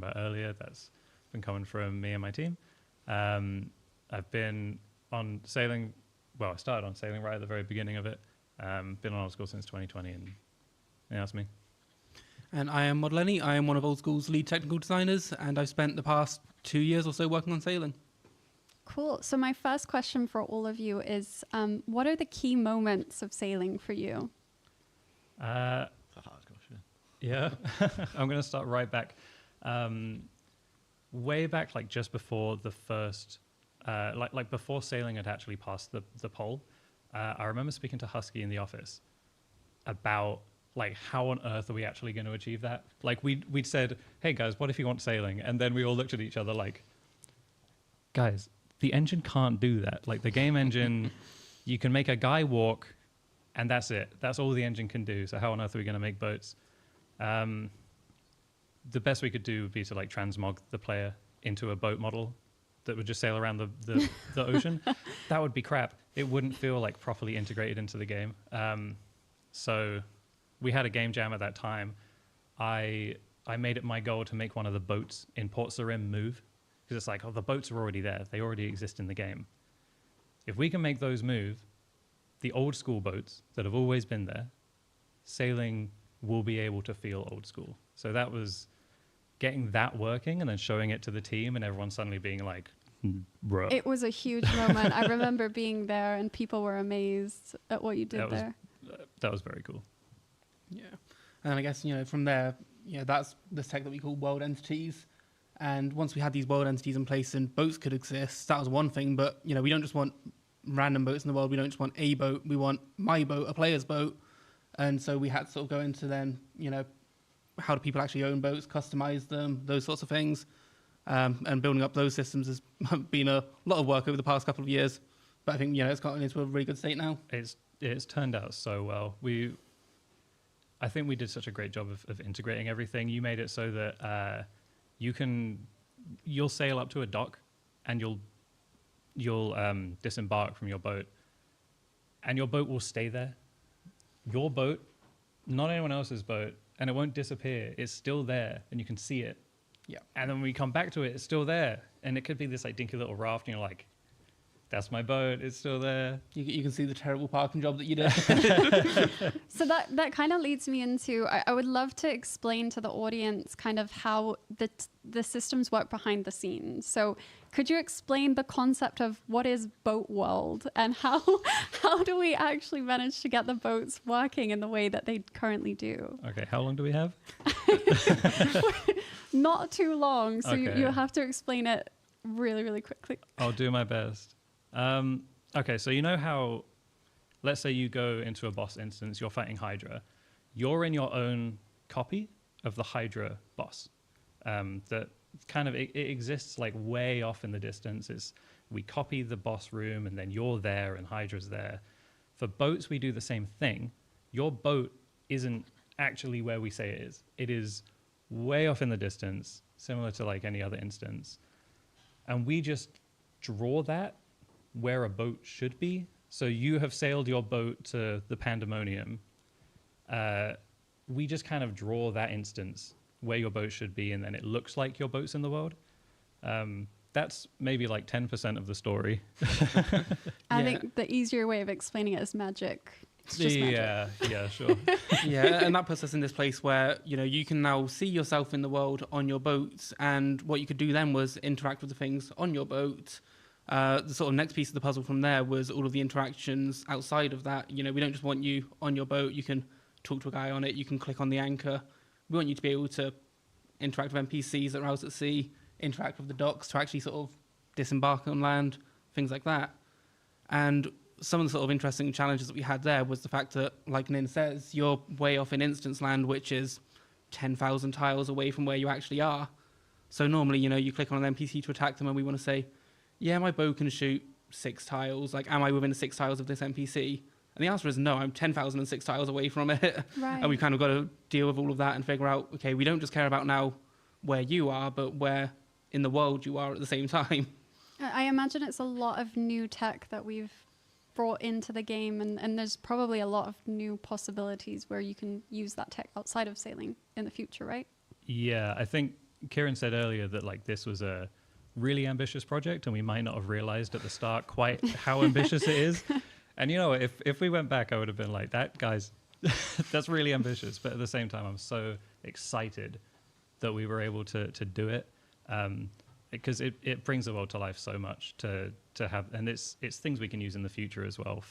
about earlier. That's been coming from me and my team. I've been on sailing. Well, I started on sailing right at the very beginning of it. Been on Old School since 2020, and yeah, that's me. And I am Mod Lenny. I am one of Old School's lead technical designers, and I've spent the past 2 years or so working on sailing. Cool. So my first question for all of you is, what are the key moments of sailing for you? That's a hard question. Yeah, I'm going to start right back. Way back, like just before the first, like before sailing had actually passed the poll, I remember speaking to Husky in the office about like how on earth are we actually going to achieve that? Like we'd said, hey guys, what if you want sailing? And then we all looked at each other like, guys, the engine can't do that. Like the game engine, you can make a guy walk and that's it. That's all the engine can do. So how on earth are we going to make boats? The best we could do would be to like transmog the player into a boat model that would just sail around the ocean. That would be crap. It wouldn't feel like properly integrated into the game. So we had a game jam at that time. I made it my goal to make one of the boats in Port Sarim move, because it's like, oh, the boats are already there. They already exist in the game. If we can make those move, the old school boats that have always been there, sailing will be able to feel old school. So that was getting that working and then showing it to the team and everyone suddenly being like, bruh. It was a huge moment. I remember being there and people were amazed at what you did there. That was very cool. Yeah. And I guess, from there, that's the tech that we call world entities. And once we had these world entities in place and boats could exist, that was one thing. But, we don't just want random boats in the world. We don't just want a boat. We want my boat, a player's boat. And so we had to sort of go into then, how do people actually own boats, customize them, those sorts of things. And building up those systems has been a lot of work over the past couple of years. But I think, it's gotten into a really good state now. It's turned out so well. I think we did such a great job of integrating everything. You made it so that you'll sail up to a dock and you'll disembark from your boat and your boat will stay there. Your boat, not anyone else's boat, and it won't disappear. It's still there and you can see it. Yeah. And then when we come back to it, it's still there. And it could be this like dinky little raft and you're like, that's my boat, it's still there. You can see the terrible parking job that you did. So that kind of leads me into, I would love to explain to the audience kind of how the systems work behind the scenes. So could you explain the concept of what is Boat World and how do we actually manage to get the boats working in the way that they currently do? Okay, how long do we have? Not too long, so Okay. you have to explain it really, really quickly. I'll do my best. Okay, so you know how, let's say you go into a boss instance, you're fighting Hydra. You're in your own copy of the Hydra boss. That kind of, it exists like way off in the distance. We copy the boss room and then you're there and Hydra's there. For boats, we do the same thing. Your boat isn't actually where we say it is. It is way off in the distance, similar to like any other instance. And we just draw that where a boat should be. So you have sailed your boat to the Pandemonium. We just kind of draw that instance where your boat should be, and then it looks like your boat's in the world. That's maybe like 10% of the story. I think the easier way of explaining it is magic. It's just magic. Yeah, sure. Yeah, and that puts us in this place where, you can now see yourself in the world on your boat, and what you could do then was interact with the things on your boat. The sort of next piece of the puzzle from there was all of the interactions outside of that. We don't just want you on your boat. You can talk to a guy on it. You can click on the anchor. We want you to be able to interact with NPCs that are out at sea, interact with the docks to actually sort of disembark on land, things like that. And some of the sort of interesting challenges that we had there was the fact that, like Nin says, you're way off in instance land, which is 10,000 tiles away from where you actually are. So normally, you click on an NPC to attack them and we want to say, yeah, my bow can shoot 6 tiles. Like, am I within the 6 tiles of this NPC? And the answer is no, I'm 10,006 tiles away from it. Right. And we've kind of got to deal with all of that and figure out, okay, we don't just care about now where you are, but where in the world you are at the same time. I imagine it's a lot of new tech that we've brought into the game, and there's probably a lot of new possibilities where you can use that tech outside of sailing in the future, right? Yeah, I think Kieran said earlier that like this was a really ambitious project, and we might not have realized at the start quite how ambitious it is. And you know, if we went back, I would have been like, that guy's that's really ambitious. But at the same time, I'm so excited that we were able to do it, because it brings the world to life so much to have, and it's things we can use in the future as well.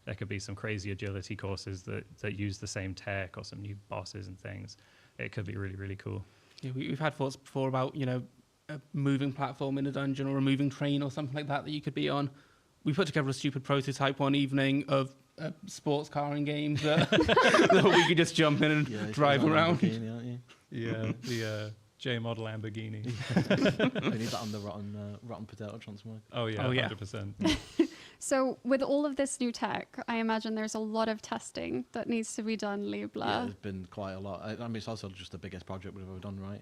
There could be some crazy agility courses that use the same tech, or some new bosses and things. It could be really, really cool. Yeah, we've had thoughts before about, you know, a moving platform in a dungeon or a moving train or something like that you could be on. We put together a stupid prototype one evening of a sports car in games that, that we could just jump in and drive around. Yeah, the Jmod Lamborghini. We need that on the rotten potato transformer. Oh yeah, 100%. So with all of this new tech, I imagine there's a lot of testing that needs to be done, Libla. Yeah, there's been quite a lot. I mean, it's also just the biggest project we've ever done, right?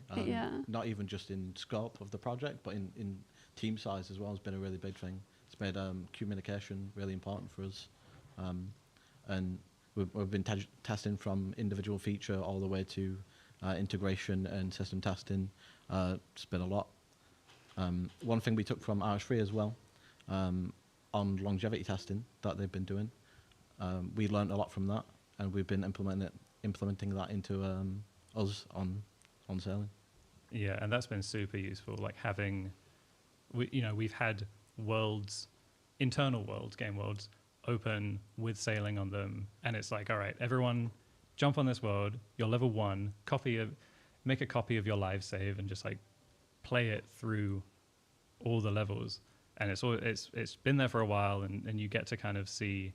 Not even just in scope of the project, but in team size as well has been a really big thing. It's made communication really important for us. And we've been testing from individual feature all the way to integration and system testing. It's been a lot. One thing we took from RS3 as well, on longevity testing that they've been doing, we learned a lot from that, and we've been implementing that into us on sailing. Yeah, and that's been super useful. Like we've had internal worlds, game worlds, open with sailing on them, and it's like, all right, everyone jump on this world, you're level 1, make a copy of your live save and just like play it through all the levels. And it's been there for a while, and you get to kind of see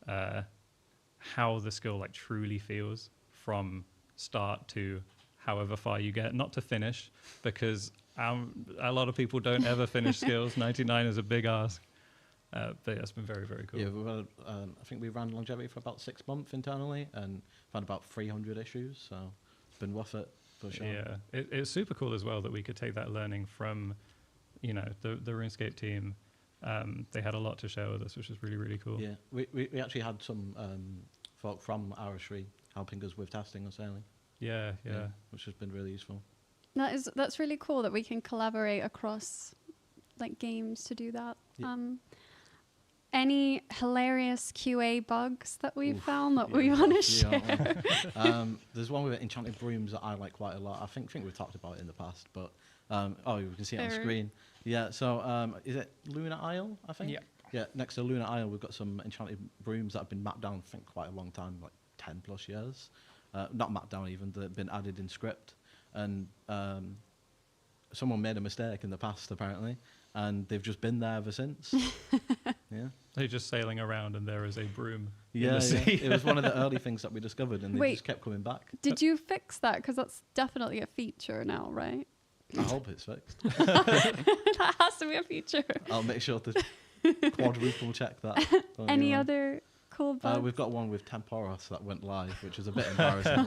how the skill like truly feels from start to however far you get, not to finish, because a lot of people don't ever finish skills. 99 is a big ask. But it's been very, very cool. Yeah, I think we ran longevity for about 6 months internally and found about 300 issues, so it's been worth it for sure. Yeah, it's super cool as well that we could take that learning from, you know, the RuneScape team. They had a lot to share with us, which is really, really cool. Yeah, we actually had some folk from RS3 helping us with testing and sailing. Yeah, which has been really useful. That's really cool that we can collaborate across like games to do that. Yeah. Any hilarious QA bugs that we've found that we want to share? There's one with enchanted brooms that I like quite a lot. I think we've talked about it in the past, but we can see it on screen. Yeah, so is it Luna Isle, I think? Yeah. Yeah, next to Luna Isle, we've got some enchanted brooms that have been mapped down, I think, quite a long time, like 10 plus years. Not mapped down even, they've been added in script. And someone made a mistake in the past, apparently, and they've just been there ever since. Yeah. They're just sailing around, and there is a broom in Yeah, the sea. it was one of the early things that we discovered, and they just kept coming back. Did you fix that? Because that's definitely a feature now, right? I hope it's fixed. That has to be a feature. I'll make sure to quadruple check that. Any other cool bugs? We've got one with Temporos that went live, which is a bit embarrassing.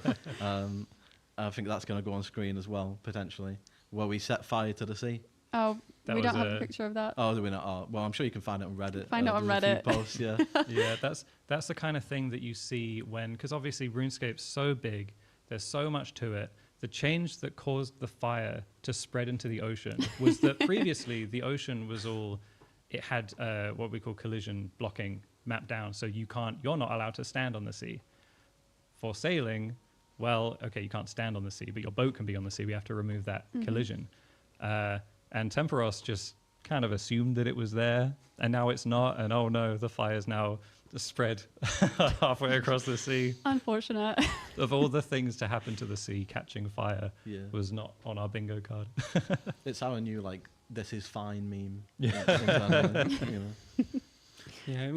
I think that's going to go on screen as well, potentially, where we set fire to the sea. Oh, That we don't was have a picture of that. Oh, do we not? Oh, well, I'm sure you can find it on Reddit. Find it on there's a few Reddit. Posts, yeah. Yeah, that's the kind of thing that you see because obviously RuneScape's so big, there's so much to it. The change that caused the fire to spread into the ocean was that previously the ocean was it had what we call collision blocking mapped down, so you're not allowed to stand on the sea. For sailing, well, okay, you can't stand on the sea, but your boat can be on the sea. We have to remove that collision. And Temporos just kind of assumed that it was there, and now it's not, and oh no, the fire's now spread halfway across the sea. Unfortunate. Oh, Of all the things to happen to the sea, catching fire was not on our bingo card. It's our new, like, this is fine meme. Yeah. Internally, you know. Yeah,